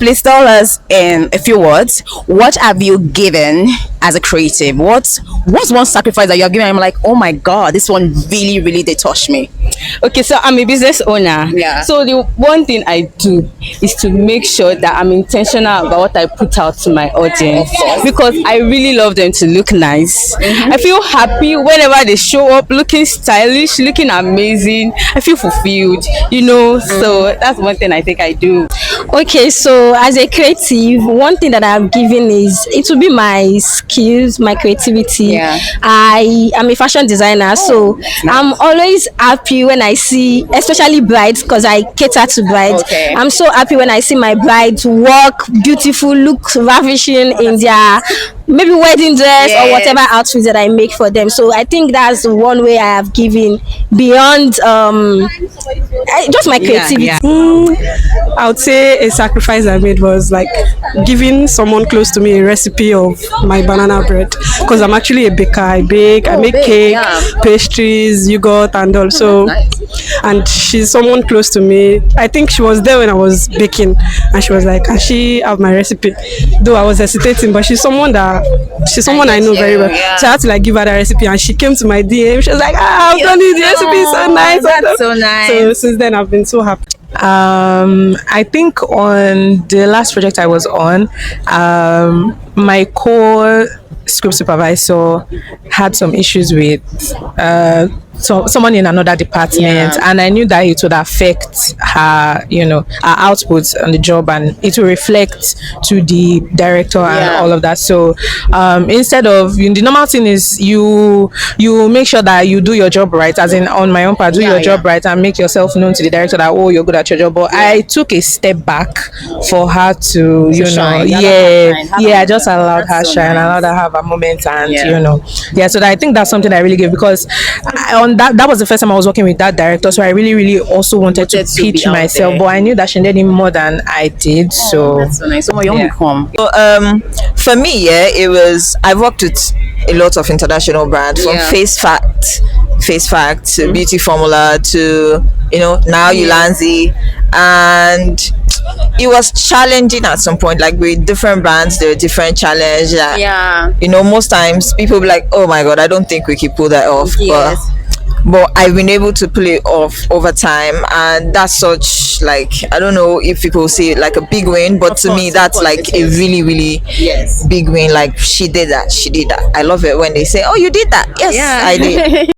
please tell us in a few words, what have you given as a creative? What's one sacrifice that you have given? I'm like, oh my god, this one really, really did touch me. Okay, so I'm a business owner. Yeah. So the one thing I do is to make sure that I'm intentional about what I put out to my audience, because I really love them to look nice. I feel happy whenever they show up looking stylish, looking amazing. I feel fulfilled, So that's one thing I think I do. Okay, so as a creative, one thing that I've given is it will be my skills, my creativity. Yeah. I am a fashion designer, so I'm always happy when I see, especially brides, because I cater to brides. Okay. I'm so happy when I see my brides walk beautiful, look ravishing in their maybe wedding dress or Yes. whatever outfits that I make for them. So I think that's one way I have given beyond just my creativity. Yeah. I would say a sacrifice I made was like giving someone close to me a recipe of my banana bread, because I'm actually a baker. I bake, I make cake, pastries, yogurt, and also, and she's someone close to me. I think she was there when I was baking, and she was like, "Can she have my recipe?" Though I was hesitating, but she's someone I know very well. Yeah. So I had to like give her the recipe, and she came to my DM. She was like, "I've done it. The recipe is so nice." That's so nice. So since then, I've been so happy. I think on the last project I was on, my core script supervisor had some issues with someone in another department, and I knew that it would affect her, her output on the job, and it will reflect to the director and all of that. So instead of, the normal thing is you make sure that you do your job right, as in on my own part, do your job right and make yourself known to the director that, oh, you're good at your job. But I took a step back for her to shine. I just allowed her shine, allowed her have a moment, and so I think that's something I really give, because that was the first time I was working with that director, so I really, really also wanted to pitch myself, but I knew that she needed him more than I did. So That's so nice. So you want to come? So, for me, it was, I've worked with a lot of international brands, from Face Fact to Beauty Formula to now Ulanzi, and it was challenging at some point. Like with different brands, there were different challenges. Most times people be like, "Oh my god, I don't think we can pull that off." Yes. But I've been able to pull it off over time, and that's such, like, I don't know if people see it like a big win, but to me that's like a really, really big win. Like, she did that. I love it when they say, "Oh, you did that." Yes, I did.